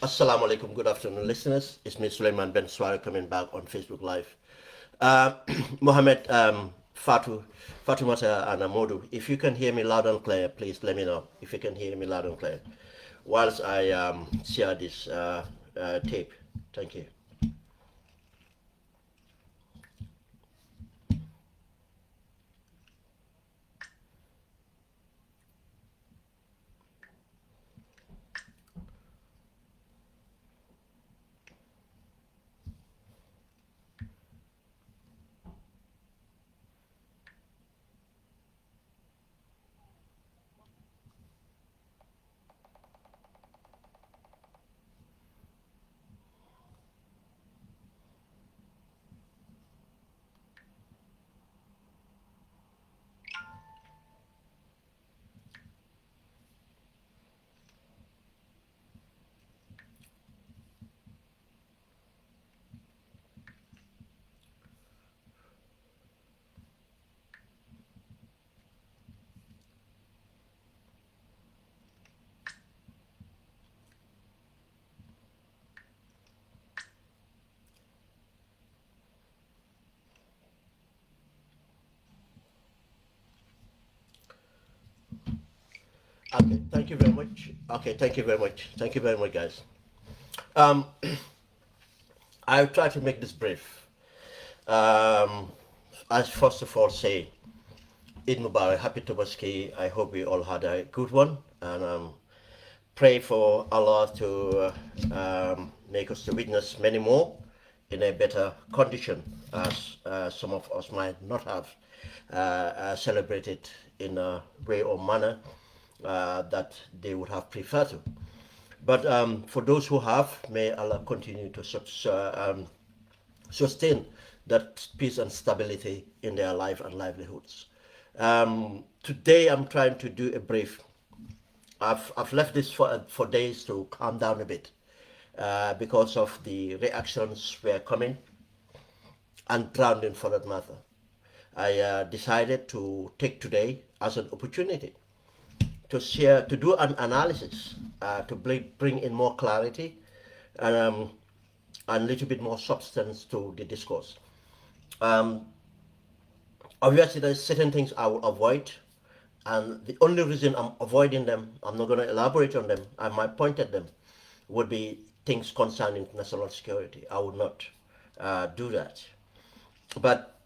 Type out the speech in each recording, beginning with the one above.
Assalamu alaikum, good afternoon, listeners. It's me, Suleiman Ben Swari, coming back on Facebook Live. Mohammed, Fatumata, and Amodu, if you can hear me loud and clear, please let me know if you can hear me loud and clear whilst I share this tape. Thank you. Okay, thank you very much. Okay, thank you very much. Thank you very much, guys. Um, I'll try to make this brief. Um, I first of all say, Eid Mubarak, happy Tobaski. I hope we all had a good one, and pray for Allah to make us to witness many more in a better condition, as some of us might not have celebrated in a way or manner that they would have preferred to. But for those who have, may Allah continue to sustain that peace and stability in their life and livelihoods. Today I'm trying to do a brief. I've left this for days to calm down a bit because of the reactions were coming and drowning for that matter. I decided to take today as an opportunity to share, to do an analysis, to bring in more clarity and a little bit more substance to the discourse. Um, Obviously, there's certain things I will avoid, and the only reason I'm avoiding them, I'm not going to elaborate on them, I might point at them, would be things concerning national security. I would not do that. But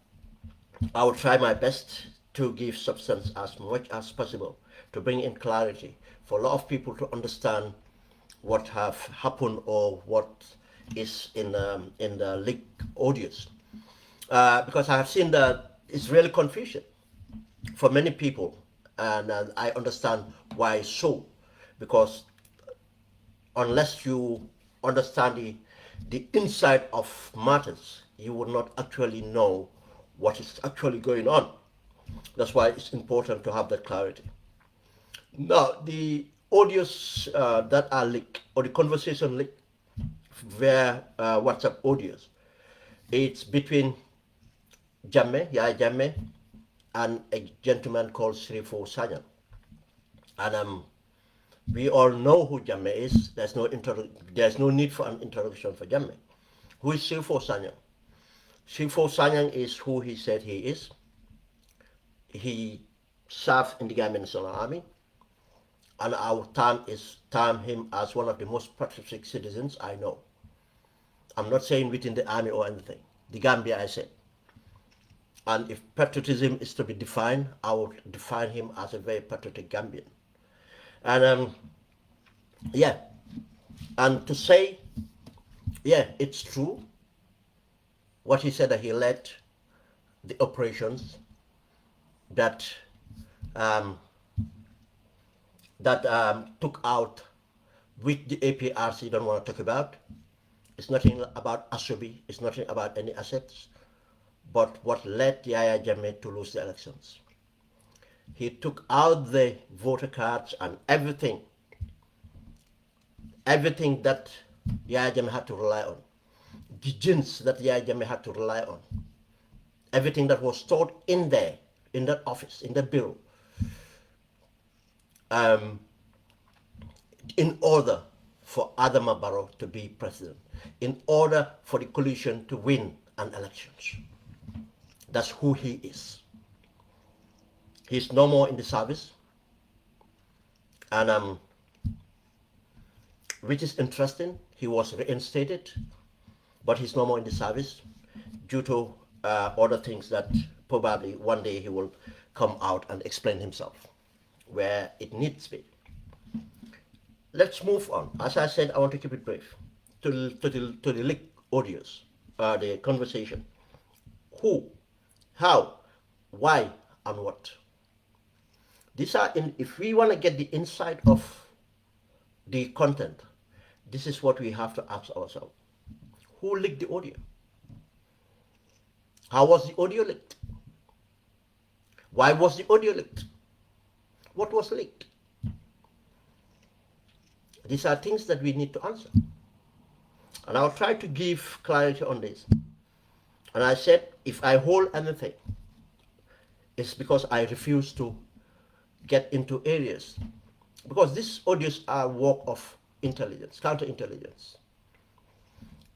I will try my best to give substance as much as possible, to bring in clarity for a lot of people to understand what have happened or what is in the leaked audios. Because I have seen that it's really confusion for many people, and I understand why so. Because unless you understand the inside of matters, you will not actually know what is actually going on. That's why it's important to have that clarity. Now, the audios that are leaked, or the conversation leaked via WhatsApp audios, it's between Jammeh, and a gentleman called Sheriffo Sanyang. And we all know who Jammeh is. There's no need for an introduction for Jammeh. Who is Sheriffo Sanyang? Sheriffo Sanyang is who he said he is. He served in the Gambian National Army, and I would term him as one of the most patriotic citizens I know. I'm not saying within the army or anything. The Gambia, I said. And if patriotism is to be defined, I would define him as a very patriotic Gambian. And yeah, and to say, yeah, it's true what he said, that he led the operations that took out, which the APRC don't want to talk about. It's nothing about Asobi, it's nothing about any assets, but what led Yahya Jammeh to lose the elections. He took out the voter cards and everything that Yahya Jammeh had to rely on, the gins that Yahya Jammeh had to rely on, everything that was stored in there, in that office, in that bureau, in order for Adama Barrow to be president, in order for the coalition to win an elections. That's who he is. He's no more in the service, and which is interesting. He was reinstated, but he's no more in the service due to other things that probably one day he will come out and explain himself where it needs to be. Let's move on. As I said, I want to keep it brief. To the leaked audios, the conversation. Who, how, why, and what. These are if we want to get the insight of the content, this is what we have to ask ourselves. Who leaked the audio? How was the audio leaked? Why was the audio leaked? What was leaked? These are things that we need to answer. And I'll try to give clarity on this. And I said, if I hold anything, it's because I refuse to get into areas. Because these audios are work of intelligence, counterintelligence.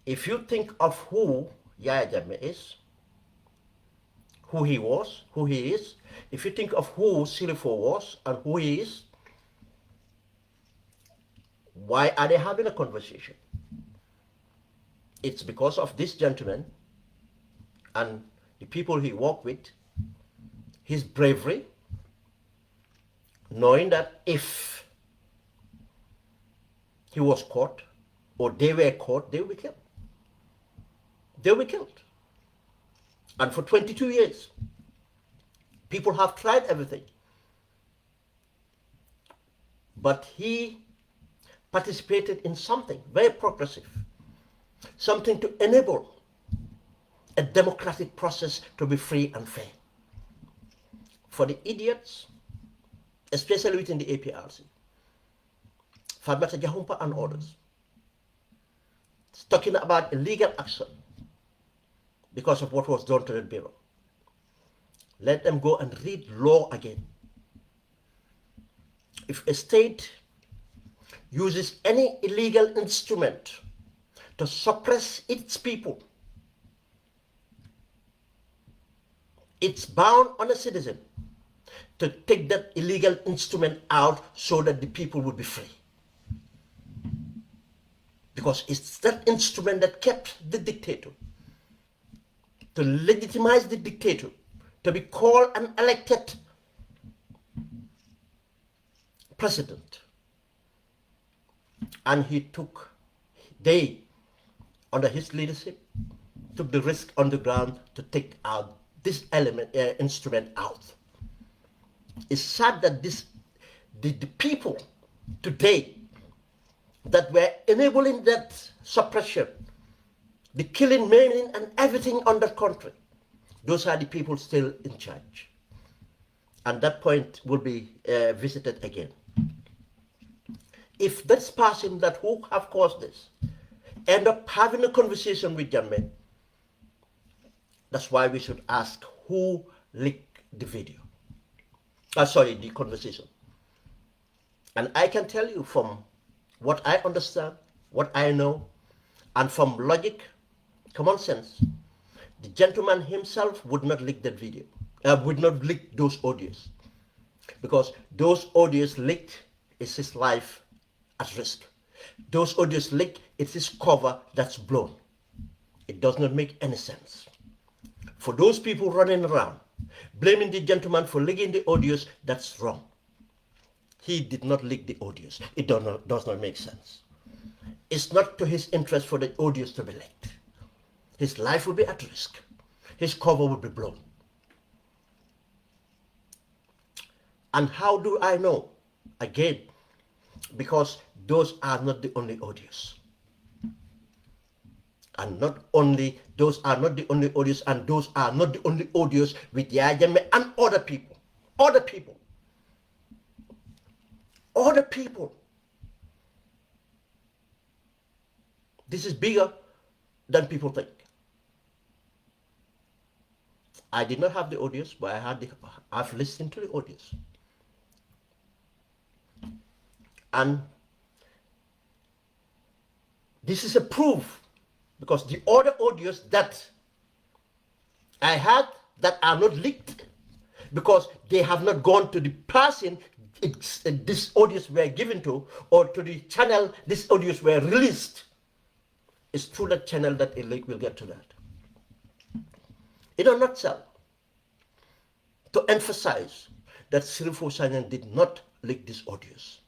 If you think of who Yahya Jammeh is, who he was, who he is, if you think of who Sheriffo was and who he is, why are they having a conversation? It's because of this gentleman and the people he worked with, his bravery, knowing that if he was caught or they were caught, they will be killed. They will be killed. And for 22 years, people have tried everything. But he participated in something very progressive, something to enable a democratic process to be free and fair. For the idiots, especially within the APRC, Fadmata Jahumpa and others, talking about illegal action because of what was done to the bureau. Let them go and read law again. If a state uses any illegal instrument to suppress its people, it's bound on a citizen to take that illegal instrument out so that the people would be free. Because it's that instrument that kept the dictator, to legitimize the dictator, to be called an elected president. And they, under his leadership, took the risk on the ground to take out this instrument out. It's sad that the people today that were enabling that suppression, the killing, maiming, and everything on that country, those are the people still in charge. And that point will be visited again. if this person that who have caused this end up having a conversation with Jammeh, that's why we should ask who leaked the video. Sorry, the conversation. And I can tell you from what I understand, what I know, and from logic, common sense, the gentleman himself would not leak that video, would not leak those audios. Because those audios leaked is his life at risk. Those audios leaked, it's his cover that's blown. It does not make any sense. For those people running around, blaming the gentleman for leaking the audios, that's wrong. He did not leak the audios. It does not make sense. It's not to his interest for the audios to be leaked. His life will be at risk. His cover will be blown. And how do I know? Again, because those are not the only audios. And not only, those are not the only audios, and those are not the only audios with Yaya Jammeh and other people. Other people. Other people. This is bigger than people think. I did not have the audios, but I've listened to the audios. And this is a proof, because the other audios that I had that are not leaked, because they have not gone to the person these audios were given to, or to the channel these audios were released. It's through that channel that a leak will get to that. In a nutshell, to emphasize that Sheriffo Sanyang did not leak these audios.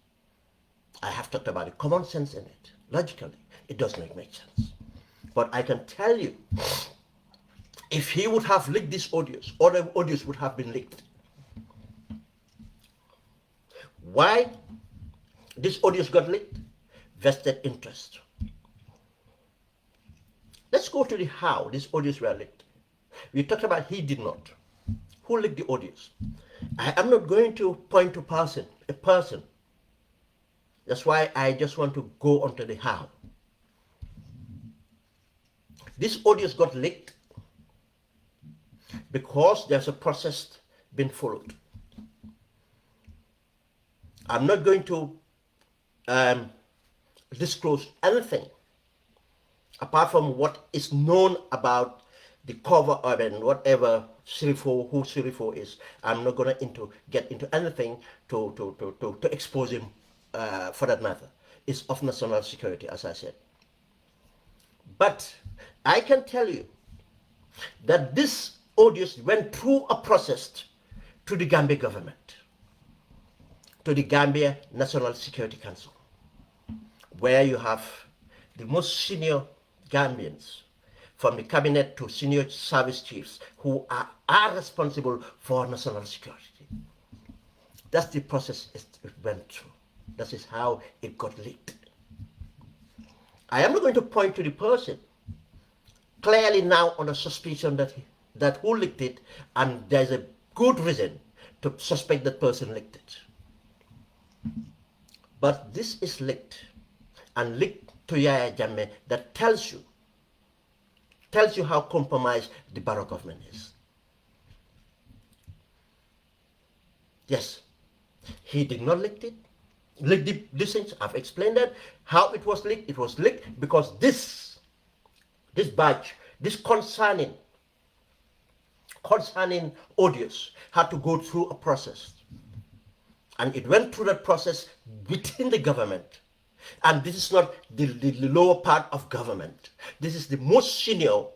I have talked about it, common sense in it. Logically, it does not make sense. But I can tell you, if he would have leaked these audios, other audios would have been leaked. Why these audios got leaked? Vested interest. Let's go to the how these audios were leaked. We talked about he did not. Who leaked the audios? I am not going to point to a person. That's why I just want to go on to the how. These audios got leaked because there's a process being followed. I'm not going to disclose anything apart from what is known about the cover of and whatever Sheriffo, who Sheriffo is. I'm not going to get into anything to expose him for that matter. It's of national security, as I said. But I can tell you that this audios went through a process to the Gambia government, to the Gambia National Security Council, where you have the most senior Gambians, from the cabinet to senior service chiefs, who are responsible for national security. That's the process it went through. That is how it got leaked. I am not going to point to the person clearly now on a suspicion that who leaked it, and there's a good reason to suspect that person leaked it. But this is leaked, and leaked to Yaya Jammeh, that tells you how compromised the Barrow government is. Yes, he did not leak it. Leak these things. I've explained that. How it was leaked. It was leaked because this batch, this concerning audios had to go through a process. And it went through that process within the government. And this is not the lower part of government. This is the most senior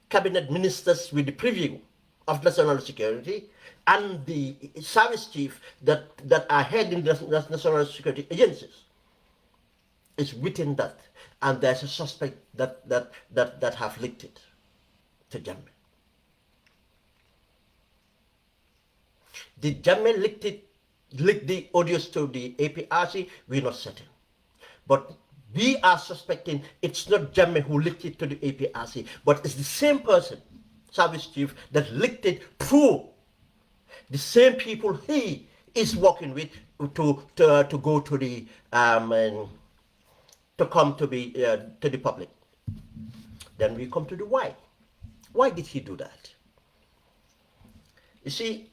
cabinet ministers with the preview of national security and the service chief that are heading the national security agencies. It's within that. And there's a suspect that have leaked it to Jammeh. Did Jammeh leak the audios to the APRC? We're not certain. But we are suspecting it's not Jammeh who leaked it to the APRC, but it's the same person, service chief, that leaked it through the same people he is working with to go to the and to come to the public. Then we come to the why. Why did he do that? You see,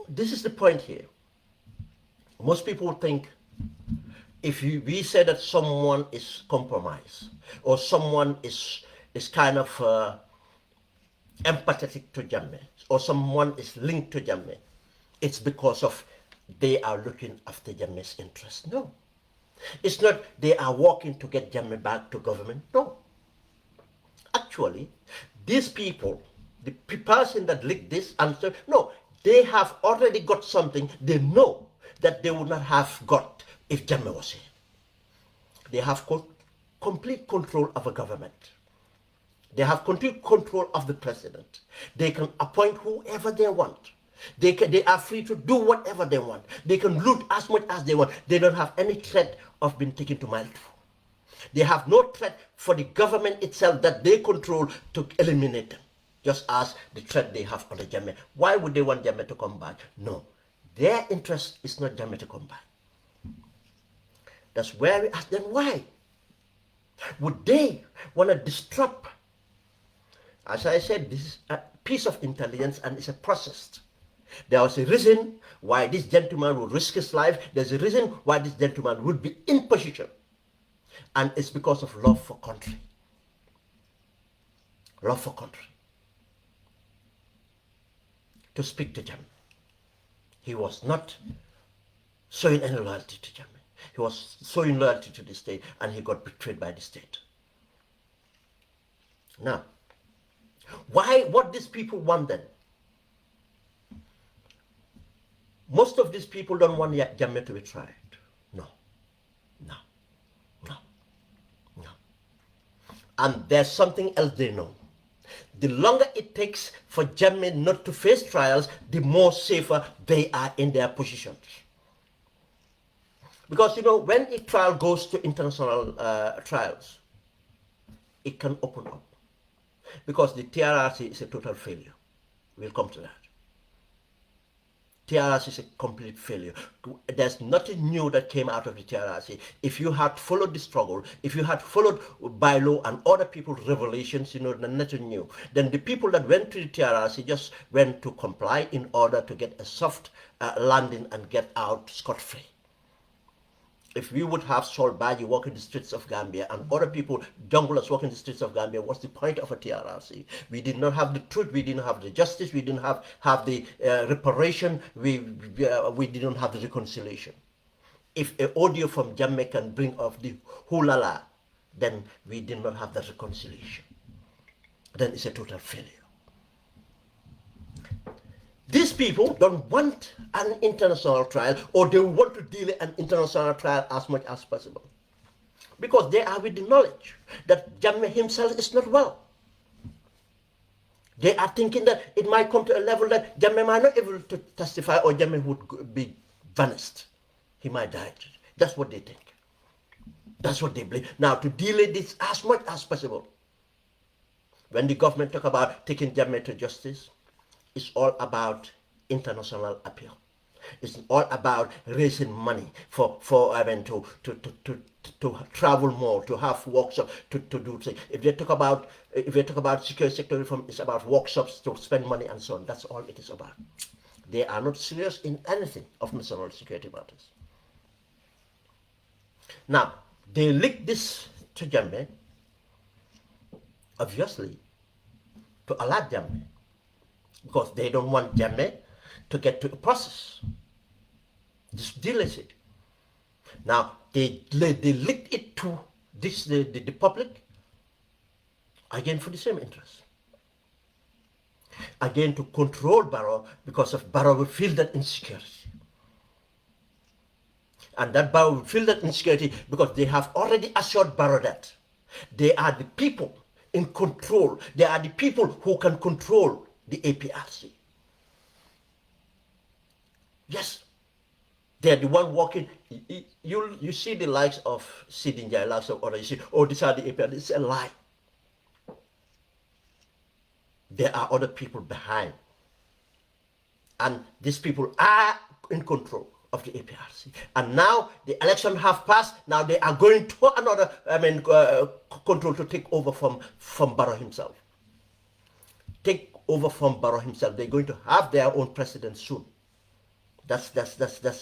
this is the point here. Most people think if we say that someone is compromised or someone is kind of empathetic to Jammeh or someone is linked to Jammeh, it's because of they are looking after Jammeh's interests. No. It's not they are working to get Jammeh back to government. No. Actually, these people, the person that leaked this answer, no, they have already got something they know that they would not have got if Jammeh was here. They have complete control of a government. They have complete control of the president. They can appoint whoever they want. They are free to do whatever they want. They can loot as much as they want. They don't have any threat of being taken to Malta. They have no threat for the government itself that they control to eliminate them, just as the threat they have on the Jammeh. Why would they want Jammeh to come back? No. Their interest is not Jammeh to come back. That's where we ask them why. Would they want to disrupt? As I said, this is a piece of intelligence and it's a process. There was a reason why this gentleman would risk his life. There's a reason why this gentleman would be in position. And it's because of love for country. Love for country. To speak to Jammeh. He was not showing any loyalty to Jammeh. He was showing loyalty to the state and he got betrayed by the state. Now, what these people want then? Most of these people don't want Jammeh to be tried. No, no, no, no. And there's something else they know. The longer it takes for Jammeh not to face trials, the more safer they are in their positions. Because, you know, when a trial goes to international trials, it can open up. Because the TRRC is a total failure. We'll come to that. TRRC is a complete failure. There's nothing new that came out of the TRRC. If you had followed the struggle, if you had followed bylaw and other people's revelations, you know, nothing new. Then the people that went to the TRRC just went to comply in order to get a soft landing and get out scot-free. If we would have Sol Badji walking the streets of Gambia and other people, junglers walking the streets of Gambia, what's the point of a TRRC? We did not have the truth, we didn't have the justice, we didn't have the reparation, we didn't have the reconciliation. If an audio from Jammeh can bring off the hulala, then we did not have the reconciliation. Then it's a total failure. These people don't want an international trial, or they want to delay an international trial as much as possible. Because they are with the knowledge that Jammeh himself is not well. They are thinking that it might come to a level that Jammeh might not be able to testify or Jammeh would be vanished. He might die. That's what they think. That's what they believe. Now, to delay this as much as possible, when the government talk about taking Jammeh to justice, it's all about international appeal. It's all about raising money to travel more, to have workshops, to do things. If they talk about security sector reform, it's about workshops to spend money and so on. That's all it is about. They are not serious in anything of national security matters. Now, they leaked this to Jammeh, obviously, to alert Jammeh, because they don't want Jammeh to get to a process. Just delays it. Now, they leaked it to the public, again for the same interest. Again to control Barrow, because of Barrow will feel that insecurity. And that Barrow will feel that insecurity because they have already assured Barrow that they are the people in control. They are the people who can control the APRC. Yes, they're the one working. You see the likes of Sidinja, likes of others. You see, oh, these are the APRC. It's a lie. There are other people behind. And these people are in control. of the APRC. And now the election have passed. Now they are going to another, control to take over from Barrow himself. Take over from Barrow himself. They're going to have their own president soon. That's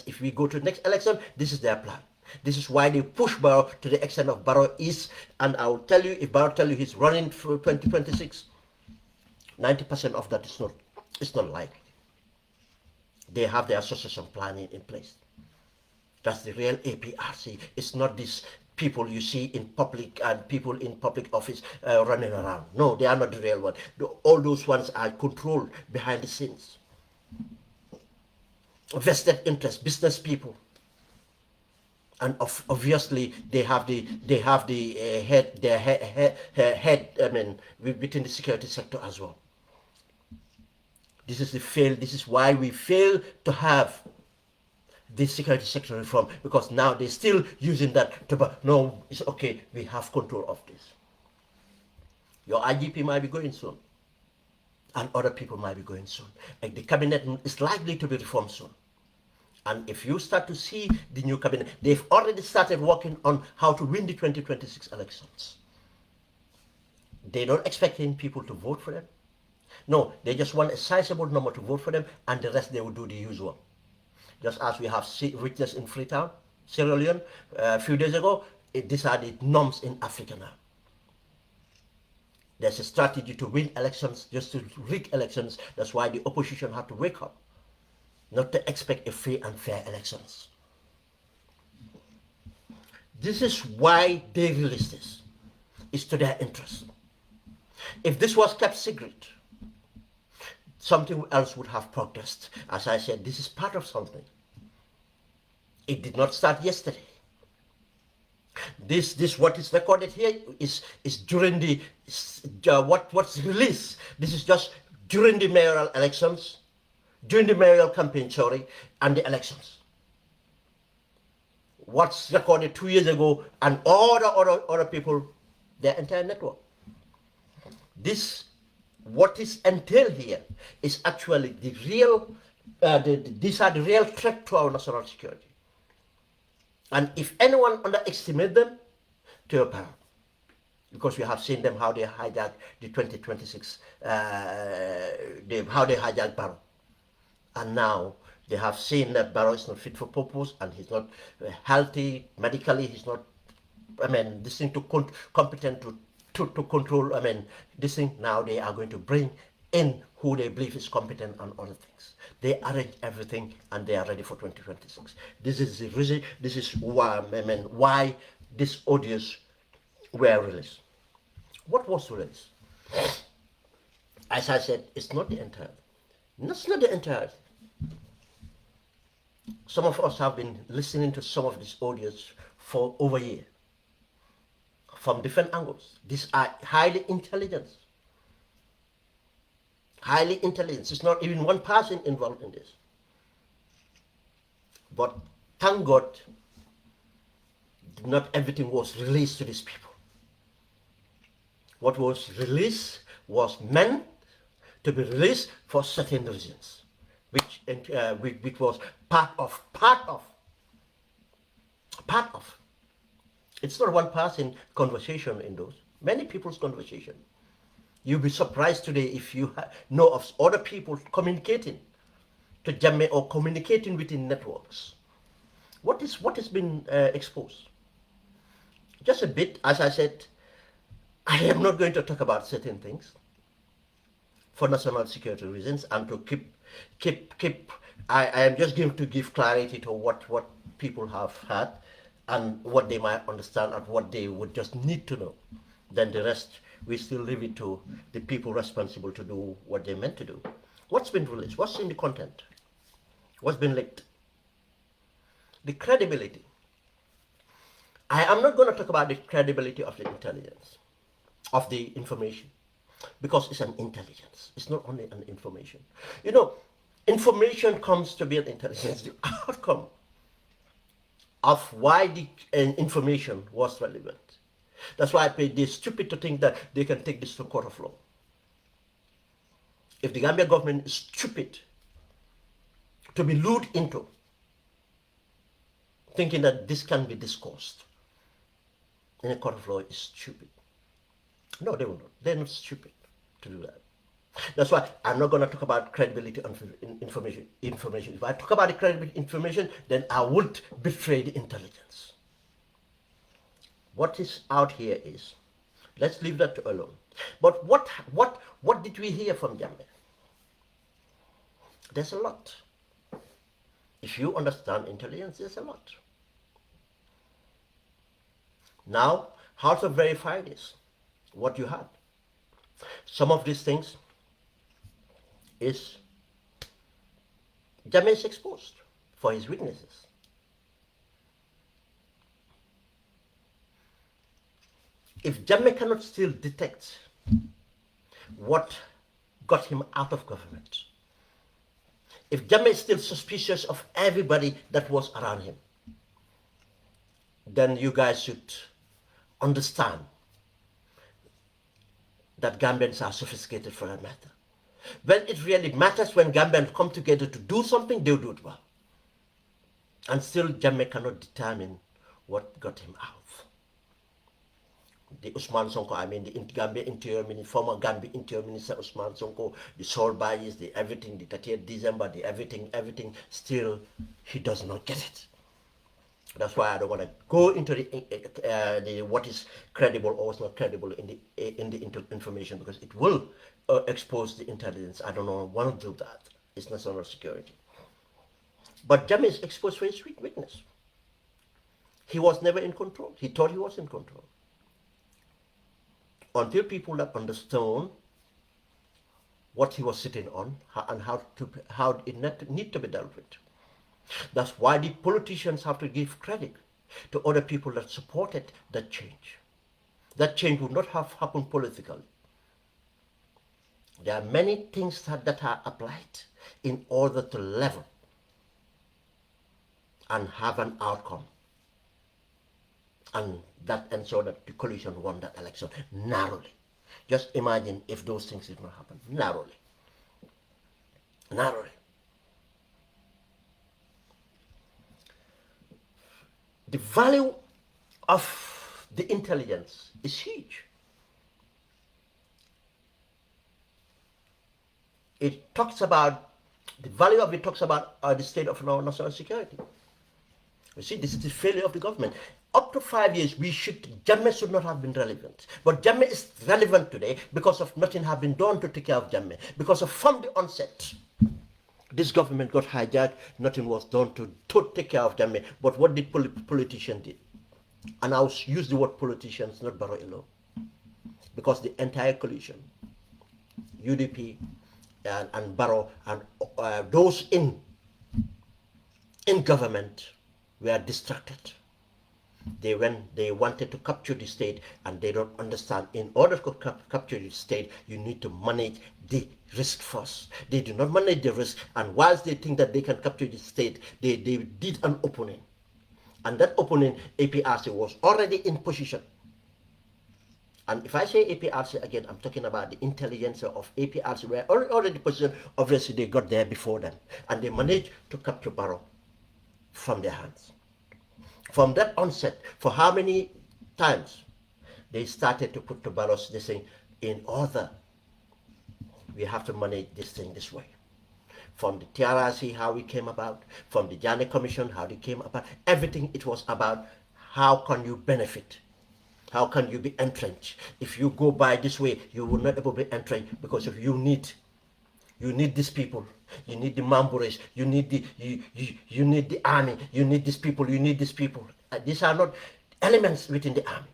if we go to the next election, this is their plan. This is why they push Barrow to the extent of Barrow is, and I will tell you, if Barrow tell you he's running for 2026, 90% of that is not likely. They have their succession planning in place. That's the real APRC. It's not these people you see in public and people in public office running around. No, they are not the real one. All those ones are controlled behind the scenes. Vested interest, business people, and obviously they have the head. I mean, within the security sector as well. This is why we fail to have this security sector reform, because now they're still using that to, no, it's okay, we have control of this. Your IGP might be going soon, and other people might be going soon. Like the cabinet is likely to be reformed soon. And if you start to see the new cabinet, they've already started working on how to win the 2026 elections. They don't expect people to vote for them. No, they just want a sizable number to vote for them, and the rest they will do the usual. Just as we have witnessed in Freetown, Sierra Leone, a few days ago, these are the norms in Africa now. There's a strategy to win elections, just to rig elections. That's why the opposition have to wake up, not to expect a free and fair elections. This is why they release this. It's to their interest. If this was kept secret, something else would have progressed. As I said, this is part of something. It did not start yesterday. This what is recorded here is during the what's released. This is just during the mayoral elections, during the mayoral campaign, sorry, and the elections. What's recorded 2 years ago, and all the other people, their entire network. What is entailed here is actually the real, these are the real threat to our national security. And if anyone underestimates them, to your power. Because we have seen them how they hijacked the 2026, how they hijacked Barrow. And now they have seen that Barrow is not fit for purpose, and he's not healthy medically, he's not, this thing competent to control, this thing. Now they are going to bring in who they believe is competent on other things. They arrange everything, and they are ready for 2026. This is the reason, this is why, why these audios were released. What was released? As I said, it's not the entire. It's not the entirety. Some of us have been listening to some of these audios for over a year, from different angles. These are highly intelligent. Highly intelligent. It's not even one person involved in this. But thank God, not everything was released to these people. What was released was meant to be released for certain reasons, which was part of. It's not one person conversation in those. Many people's conversation. You'll be surprised today if you know of other people communicating to JAMMEH or communicating within networks. What has been exposed? Just a bit, as I said, I am not going to talk about certain things for national security reasons, and to keep. I am just going to give clarity to what people have had and what they might understand and what they would just need to know. Then the rest, we still leave it to the people responsible to do what they meant to do. What's been released? What's in the content? What's been leaked? The credibility. I am not going to talk about the credibility of the intelligence, of the information, because it's an intelligence. It's not only an information. You know, information comes to be an intelligence. The outcome of why the information was relevant. That's why they're stupid to think that they can take this to court of law. If the Gambia government is stupid to be lured into thinking that this can be discussed in a court of law is stupid. No, they will not. They're not stupid to do that. That's why I'm not going to talk about credibility on information. If I talk about the credibility information, then I would betray the intelligence. What is out here is, let's leave that alone. But what did we hear from Jammeh? There's a lot. If you understand intelligence, there's a lot. Now, how to verify this? What you had. Some of these things is Jammeh is exposed for his weaknesses. If Jammeh cannot still detect what got him out of government, if Jammeh is still suspicious of everybody that was around him, then you guys should understand that Gambians are sophisticated for that matter. When it really matters, when Gambians come together to do something, they'll do it well. And still, Jammeh cannot determine what got him out. The Usman Sonko, I mean the Gambia Interior Minister, former Gambia Interior Minister Usman Sonko, the Sol Bayis, the everything, the 30th December, the everything, still he does not get it. That's why I don't want to go into the what is credible or what's not credible in the information, because it will expose the intelligence. I don't want to do that. It's national security. But Jammeh is exposed for his weakness. He was never in control. He thought he was in control. Until people that understand what he was sitting on and how it need to be dealt with. That's why the politicians have to give credit to other people that supported that change. That change would not have happened politically. There are many things that are applied in order to level and have an outcome. And that ensured that the coalition won that election narrowly. Just imagine if those things did not happen. Narrowly. The value of the intelligence is huge. It talks about, the value of it talks about the state of our national security. You see, this is the failure of the government. Up to 5 years, Jammeh should not have been relevant. But Jammeh is relevant today because of nothing have been done to take care of Jammeh. Because from the onset, this government got hijacked, nothing was done to take care of Jammeh. But what did politicians did? And I'll use the word politicians, not Barrow alone. Because the entire coalition, UDP and Barrow and those in government were distracted. They wanted to capture the state, and they don't understand. In order to capture the state, you need to manage the risk first. They do not manage the risk, and whilst they think that they can capture the state, they did an opening. And that opening, APRC was already in position. And if I say APRC again, I'm talking about the intelligence of APRC, were already in position. Obviously, they got there before them, and they managed to capture Barrow from their hands. From that onset, for how many times they started to put to Barrow's this thing in order. We have to manage this thing this way. From the TRRC, how it came about, from the JAMMEH Commission, how it came about, everything it was about how can you benefit, how can you be entrenched. If you go by this way, you will not able to be entrenched because if you need these people. You need the Mamburis, you need the army, you need these people, these are not elements within the army.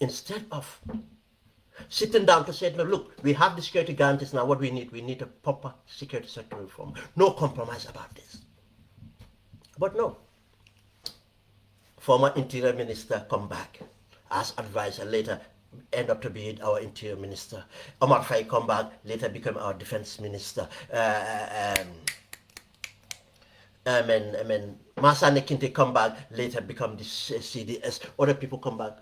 Instead of sitting down to say, no, look, we have the security guarantees now, what we need a proper security sector reform. No compromise about this. But no. Former Interior Minister come back as advisor, later end up to be our Interior Minister. Omar Faye come back, later become our Defense Minister. Masane Kinte come back, later become the CDS. Other people come back.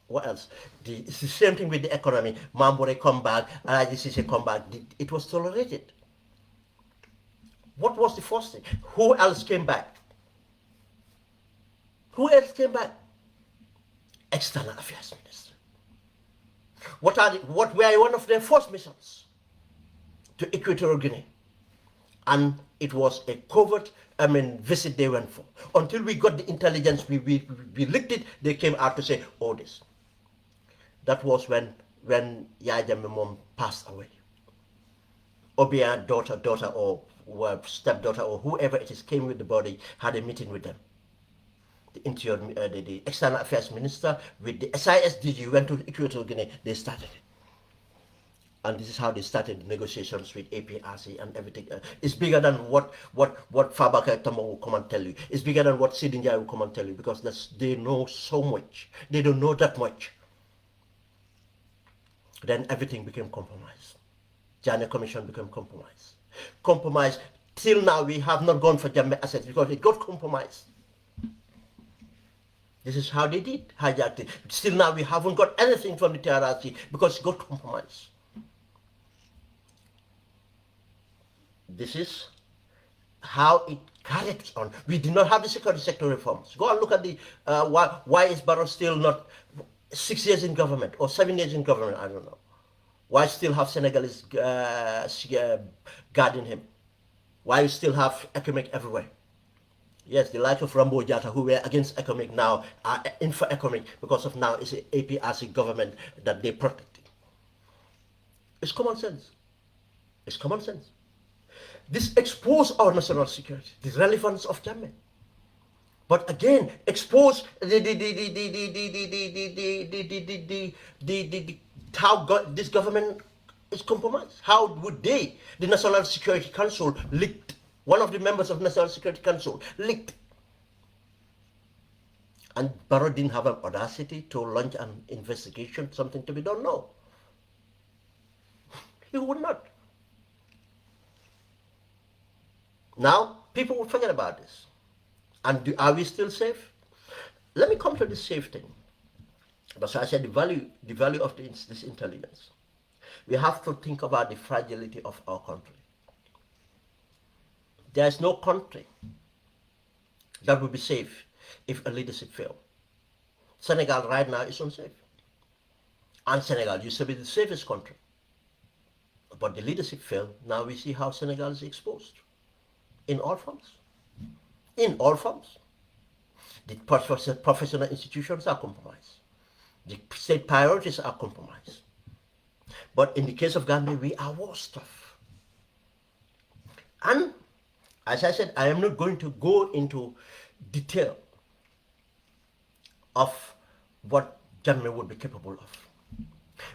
What else? It's the same thing with the economy. Mambore come back, Alaji Sise come back. It was tolerated. What was the first thing? Who else came back? Who else came back? External Affairs Minister. What were one of their first missions to Equatorial Guinea? And it was a covert, visit they went for. Until we got the intelligence, we leaked it, they came out to say, oh, this. That was when Yaya Jammeh mom passed away. Obia daughter or stepdaughter or whoever it is came with the body, had a meeting with them. The interior, the external affairs minister with the SISDG went to Equatorial Guinea, they started it. And this is how they started the negotiations with APRC and everything. It's bigger than what Fabaka Tamo will come and tell you. It's bigger than what Sidinja will come and tell you, because they know so much. They don't know that much. Then everything became compromised. JAMMEH Commission became compromised. Compromised. Till now, we have not gone for JAMMEH assets because it got compromised. This is how they did, hijacked it. Still now, we haven't got anything from the TRRC because it got compromised. This is how it carried on. We did not have the security sector reforms. Go and look at the why is Barrow still not 6 years in government or 7 years in government? I don't know. Why still have Senegalese guarding him? Why you still have economic everywhere? Yes, the likes of Rambo Jata, who were against economic, now are in for economic because of now it's an APRC government that they protect. It's common sense. It's common sense. This exposed our national security, the relevance of JAMMEH. But again, expose how this government is compromised. How would they, the National Security Council, leaked, one of the members of National Security Council leaked. And Barrow didn't have an audacity to launch an investigation, something to be done? No. He would not. Now, people will forget about this. And are we still safe? Let me come to the safe thing. That's why I said the value of this intelligence. We have to think about the fragility of our country. There is no country that will be safe if a leadership fails. Senegal right now is unsafe. And Senegal used to be the safest country. But the leadership failed. Now we see how Senegal is exposed. In all forms. In all forms. The professional institutions are compromised. The state priorities are compromised. But in the case of Gambia, we are worse off. And as I said, I am not going to go into detail of what JAMMEH would be capable of.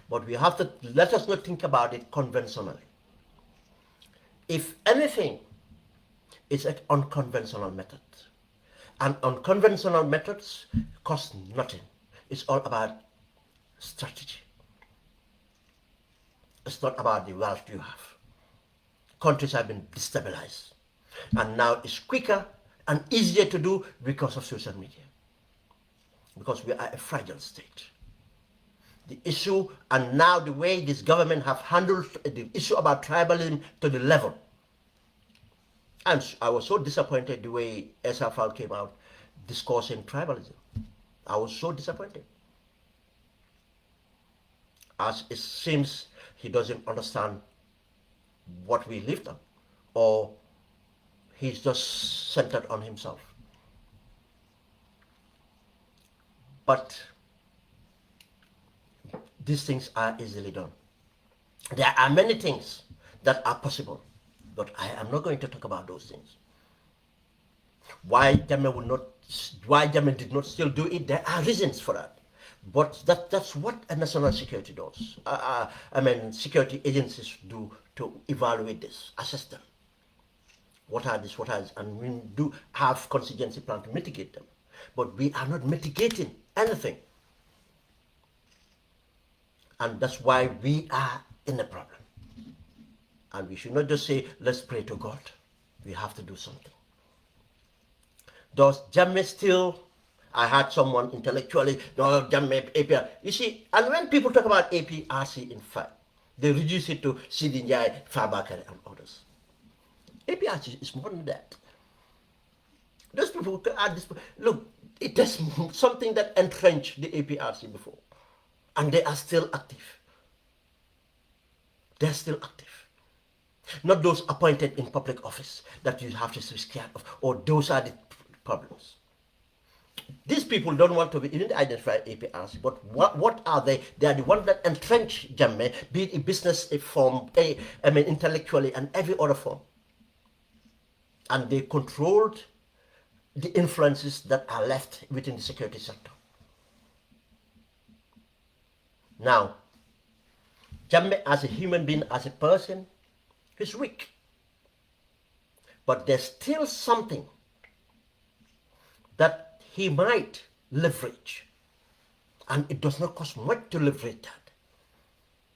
But we have to, let us not think about it conventionally. If anything, it's an unconventional method. And unconventional methods cost nothing. It's all about strategy. It's not about the wealth you have. Countries have been destabilized. And now it's quicker and easier to do because of social media. Because we are a fragile state. The issue, and now the way this government have handled the issue about tribalism to the level. And I was so disappointed the way SFL came out discussing tribalism. I was so disappointed. As it seems he doesn't understand what we lived on, or he's just centered on himself. But these things are easily done. There are many things that are possible, but I am not going to talk about those things. Why JAMMEH did not still do it, there are reasons for that. But that's what a national security does. Security agencies do to evaluate this, assess them. What are this, and we do have contingency plan to mitigate them. But we are not mitigating anything. And that's why we are in a problem. And we should not just say, let's pray to God. We have to do something. Does JAMMEH still, I had someone intellectually, no, JAMMEH, APR. You see, and when people talk about APRC, in fact, they reduce it to Sidinjai, Fabakari, and others. APRC is more than that. Those people are this. Look, it is something that entrenched the APRC before, and they are still active. They're still active. Not those appointed in public office that you have to be scared of, or those are the problems. These people don't want to be identified APRC, but what are they? They are the ones that entrench Jammeh, be it a business, a form, intellectually, and every other form. And they controlled the influences that are left within the security sector. Now, Jammeh as a human being, as a person, is weak. But there's still something that he might leverage. And it does not cost much to leverage that.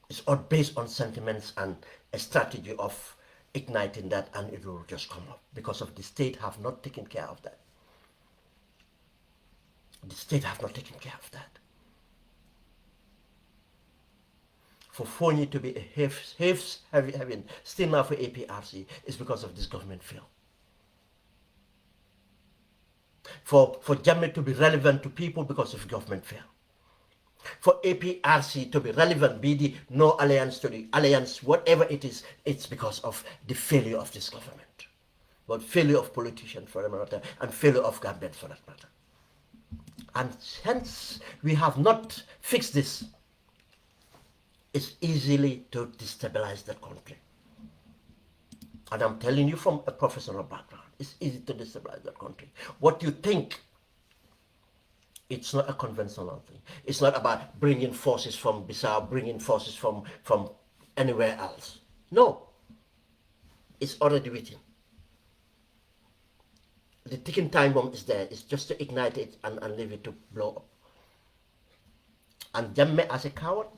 It's all based on sentiments and a strategy of igniting that, and it will just come up because of the state have not taken care of that. The state have not taken care of that. For Fonyi to be a having still now for APRC is because of this government fail. For Jammeh to be relevant to people because of government fail. For APRC to be relevant, be the no alliance to the alliance, whatever it is, it's because of the failure of this government. But failure of politicians for that matter, and failure of government for that matter. And hence we have not fixed this. It's easily to destabilize the country. And I'm telling you from a professional background, it's easy to destabilize the country. What you think, it's not a conventional thing. It's not about bringing forces from Bissau, bringing forces from anywhere else. No. It's already written. The ticking time bomb is there. It's just to ignite it and leave it to blow up. And Jammeh as a coward,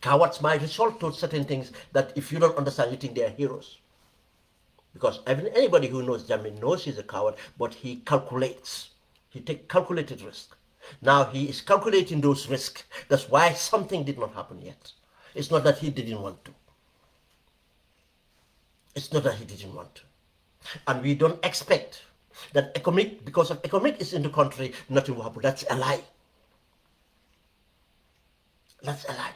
cowards might resort to certain things that if you don't understand, you think they are heroes. Because anybody who knows Jammeh knows he's a coward, but he calculates. He takes calculated risk. Now he is calculating those risks. That's why something did not happen yet. It's not that he didn't want to. It's not that he didn't want to. And we don't expect that because of economic is in the country, nothing will happen. That's a lie. That's a lie.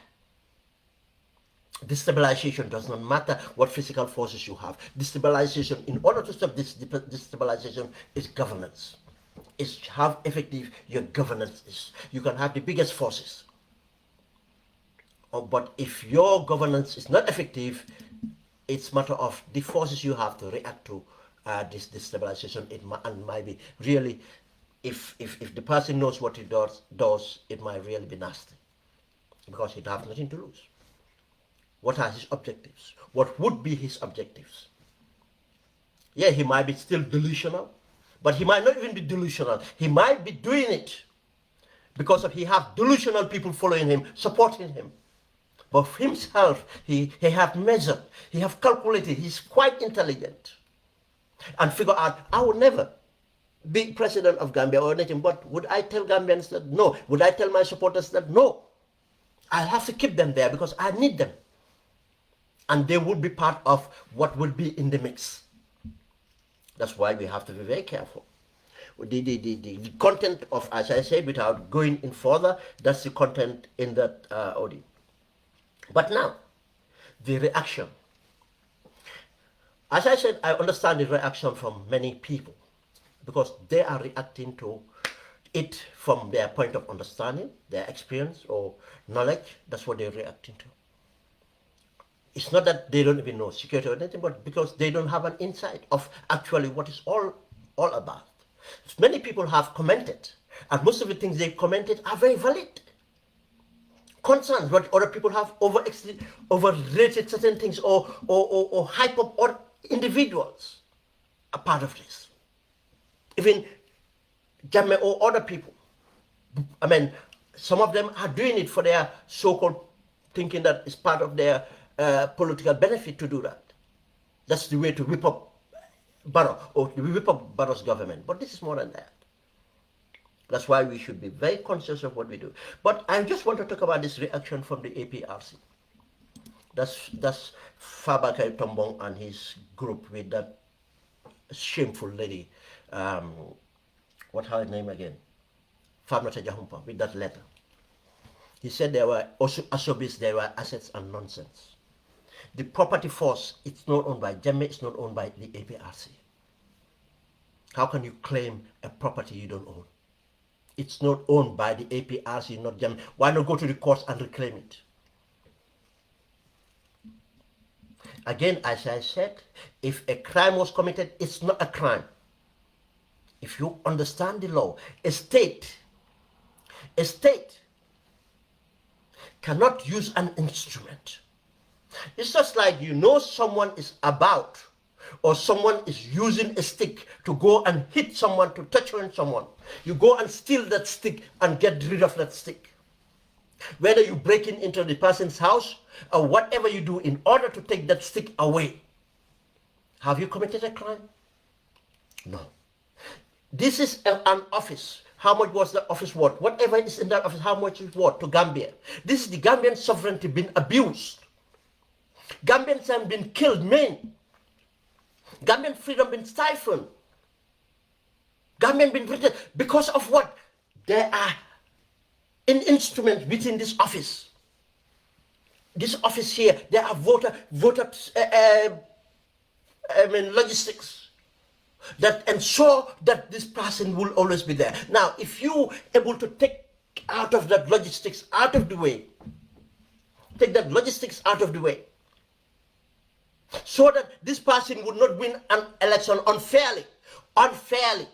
Destabilization does not matter what physical forces you have. Destabilization, in order to stop this destabilization, is governance. Is how effective your governance is. You can have the biggest forces. But if your governance is not effective, it's a matter of the forces you have to react to this destabilization. It might be really, if the person knows what he does, it might really be nasty. Because he'd have nothing to lose. What are his objectives? What would be his objectives? Yeah, he might be still delusional, but he might not even be delusional. He might be doing it because he have delusional people following him, supporting him. But for himself, he have measured, he have calculated, he's quite intelligent. And figure out, I will never be president of Gambia or anything, but would I tell Gambians that? No. Would I tell my supporters that? No. I'll have to keep them there because I need them. And they would be part of what would be in the mix. That's why we have to be very careful. The content of, as I said, without going in further, that's the content in that audio. But now, the reaction. As I said, I understand the reaction from many people because they are reacting to it from their point of understanding, their experience or knowledge. That's what they're reacting to. It's not that they don't even know security or anything, but because they don't have an insight of actually what it's all about. Many people have commented, and most of the things they commented are very valid. Concerns what other people have overrated certain things or hype up other individuals are part of this. Even Jammeh or other people. I mean, some of them are doing it for their so-called thinking that it's part of their political benefit to do that. That's the way to whip up Barrow or to whip up Barrow's government. But this is more than that. That's why we should be very conscious of what we do. But I just want to talk about this reaction from the APRC. That's Fabakary Tombong and his group with that shameful lady. Um, what her name again? Famata Jahumpa with that letter. He said there were also Asobis, there were assets and nonsense. The property force, it's not owned by JAMMEH, it's not owned by the APRC. How can you claim a property you don't own? It's not owned by the APRC, not JAMMEH. Why not go to the courts and reclaim it? Again, as I said, if a crime was committed, it's not a crime. If you understand the law, a state cannot use an instrument. It's just like you know someone is about or someone is using a stick to go and hit someone, to touch on someone. You go and steal that stick and get rid of that stick. Whether you break into the person's house or whatever you do in order to take that stick away. Have you committed a crime? No. This is an office. How much was the office worth? Whatever is in that office, how much is worth to Gambia? This is the Gambian sovereignty being abused. Gambians have been killed, men. Gambian freedom been stifled. Gambian been written because of what? There are an instrument within this office. This office here, there are logistics that ensure that this person will always be there. Now, if you able to take out of that logistics out of the way, take that logistics out of the way, so that this person would not win an election unfairly. Unfairly.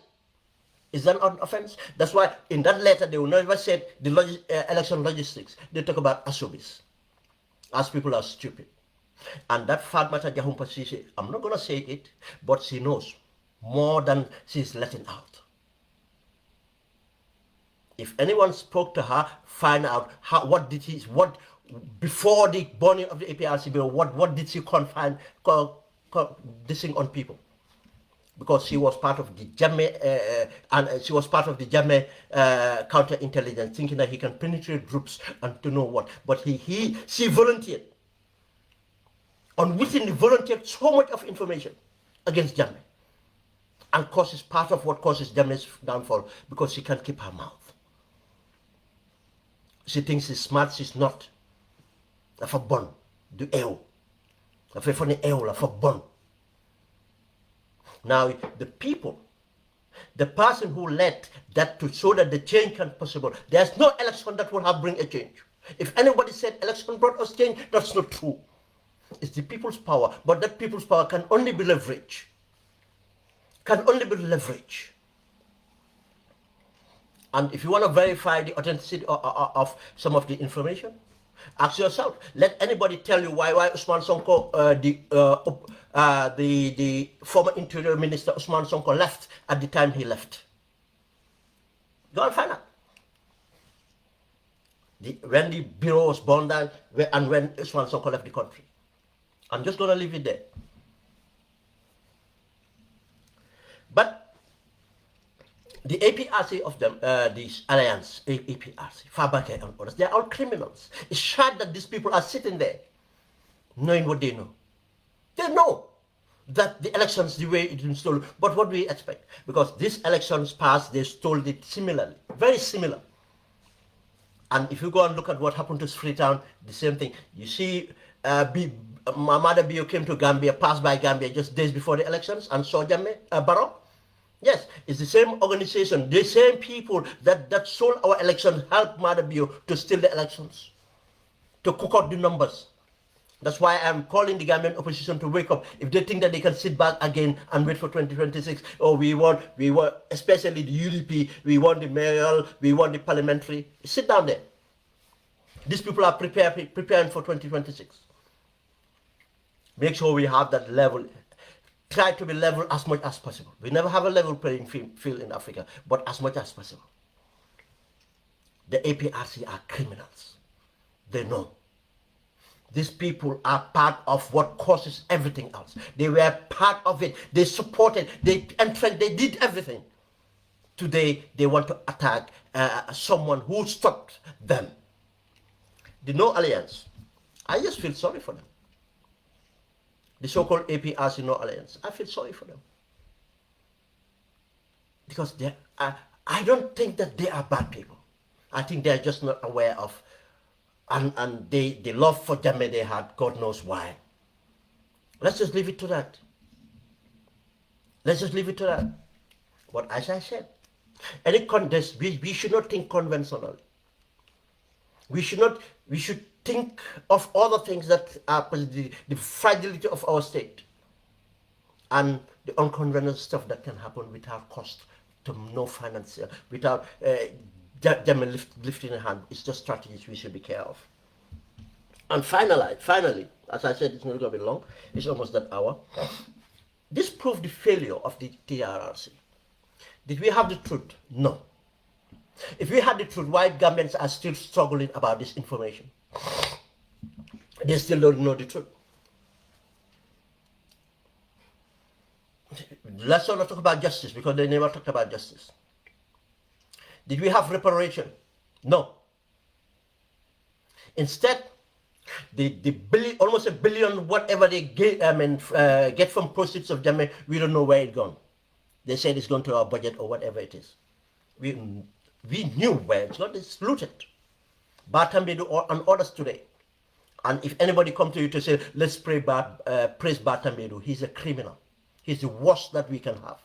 Is that an offense? That's why in that letter they will never say the election logistics. They talk about Asobis. As people are stupid. And that Fatmata Jahumpa Sisi, I'm not going to say it, but she knows more than she's letting out. If anyone spoke to her, find out what before the burning of the APRC bill, what did she this thing on people? Because she was part of the JAMMEH, and she was part of the JAMMEH counterintelligence, thinking that he can penetrate groups and to know what. But she volunteered. Unwittingly volunteered so much of information against JAMMEH. And causes part of what causes JAMMEH's downfall, because she can't keep her mouth. She thinks she's smart, she's not. For bon, du ew. For funny ew, for bon. Now, the people, the person who led that to show that the change can be possible, there's no election that will have bring a change. If anybody said election brought us change, that's not true. It's the people's power, but that people's power can only be leveraged. Can only be leveraged. And if you want to verify the authenticity of some of the information, ask yourself. Let anybody tell you why Usman Sonko, the former Interior Minister Usman Sonko left at the time he left. Go and find out. When the bureau was burned down and when Usman Sonko left the country. I'm just going to leave it there. But the APRC of them, this alliance, APRC, Fabakary and others, they're all criminals. It's sad that these people are sitting there knowing what they know. They know that the elections, the way it's been stolen, but what do we expect? Because these elections passed, they stole it similarly, very similar. And if you go and look at what happened to Freetown, the same thing. You see, Mamada Bio came to Gambia, passed by Gambia just days before the elections and saw JAMMEH, Barrow. Yes, it's the same organization, the same people that stole our elections, helped Madabio to steal the elections, to cook out the numbers. That's why I'm calling the Gambian opposition to wake up. If they think that they can sit back again and wait for 2026, we want, especially the UDP, we want the mayoral, we want the parliamentary. Sit down there. These people are preparing for 2026. Make sure we have that level. Try to be level as much as possible. We never have a level playing field in Africa, but as much as possible. The APRC are criminals. They know. These people are part of what causes everything else. They were part of it. They supported, they did everything. Today, they want to attack someone who stopped them. The No Alliance, I just feel sorry for them. the so-called APRC No Alliance. I feel sorry for them. Because I don't think that they are bad people. I think they're just not aware of, and the love for Jammeh they had, God knows why. Let's just leave it to that. Let's just leave it to that. But as I said, any contest, we should not think conventionally. We should think of other things that are the fragility of our state and the unconventional stuff that can happen without cost to no financial, without Jammeh lifting a hand. It's just strategies we should be careful of. And finally, as I said, it's not going to be long. It's almost that hour. This proved the failure of the TRRC. Did we have the truth? No. If we had the truth, why Gambians are still struggling about this information? They still don't know the truth. Let's not talk about justice, because they never talked about justice. Did we have reparation? No. Instead, the billion, almost $1 billion, whatever they get, get from proceeds of Jammeh, we don't know where it's gone. They said it's gone to our budget or whatever it is. We knew where it's gone. It's looted. Batambedu and others today. And if anybody come to you to say, let's praise Batambedu, he's a criminal. He's the worst that we can have.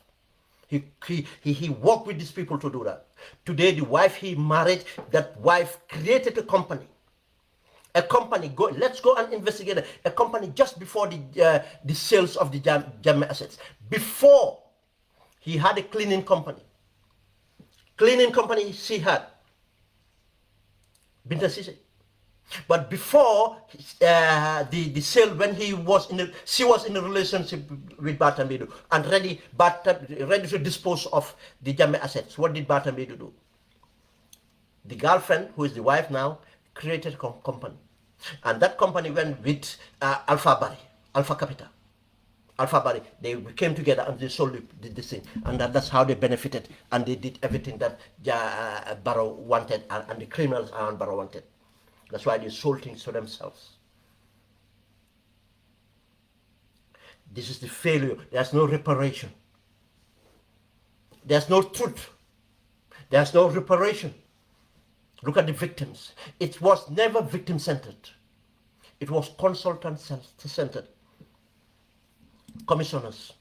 He worked with these people to do that. Today, the wife he married, that wife created a company. A company, let's go and investigate it. A company just before the sales of the Jammeh assets. Before, he had a cleaning company. Cleaning company she had. Binta Sise. But before the sale, when she was in a relationship with Batambedu and ready to dispose of the Jammeh assets, what did Batambedu do? The girlfriend, who is the wife now, created a company. And that company went with Alpha Capital. Alpha Bari, they came together and they sold this thing. And that's how they benefited. And they did everything that Barrow wanted and the criminals around Barrow wanted. That's why they sold things to themselves. This is the failure. There's no reparation. There's no truth. There's no reparation. Look at the victims. It was never victim-centered. It was consultant-centered. Commissioners,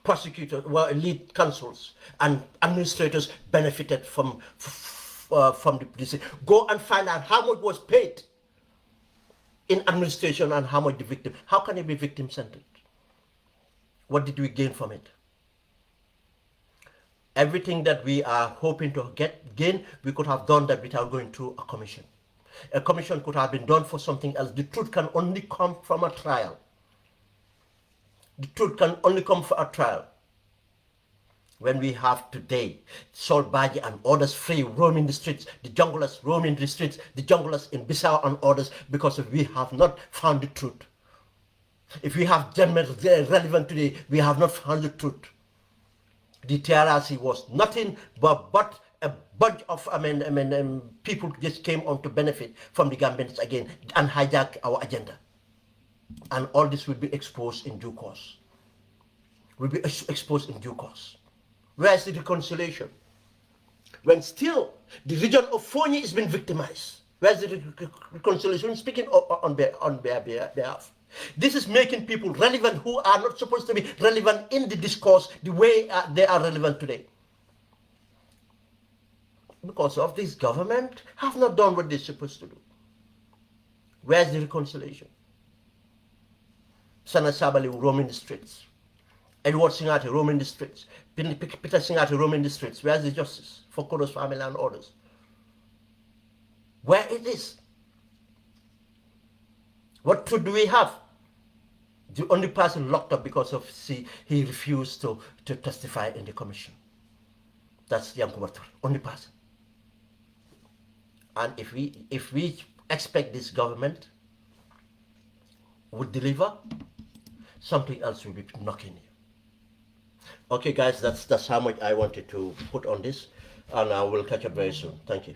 prosecutors, lead counsels, and administrators benefited from this. Go and find out how much was paid in administration and how much the victim. How can it be victim-centered? What did we gain from it? Everything that we are hoping to gain, we could have done that without going through a commission. A commission could have been done for something else. The truth can only come from a trial. The truth can only come from a trial. When we have today Sol Badji and others free roaming the streets, the junglers roaming the streets, the junglers in Bissau and others, because we have not found the truth. If we have Jammeh relevant today, we have not found the truth. The TRRC was nothing but a bunch of people just came on to benefit from the Gambians again and hijack our agenda. And all this will be exposed in due course. Will be exposed in due course. Where is the reconciliation? When still the region of Fonyi is being victimized. Where is the reconciliation? Speaking on their behalf. This is making people relevant who are not supposed to be relevant in the discourse the way they are relevant today. Because of this government have not done what they're supposed to do. Where's the reconciliation? Sana Sabali roaming the streets. Edward Singati roaming the streets. Peter Singati roaming the streets. Where's the justice for Kodo's family and others? Where it is? What truth do we have? The only person locked up because of he refused to testify in the commission. That's Yankuba Toure, only person. And if we expect this government would deliver, something else will be knocking you. Okay, guys, that's how much I wanted to put on this, and I will catch up very soon. Thank you.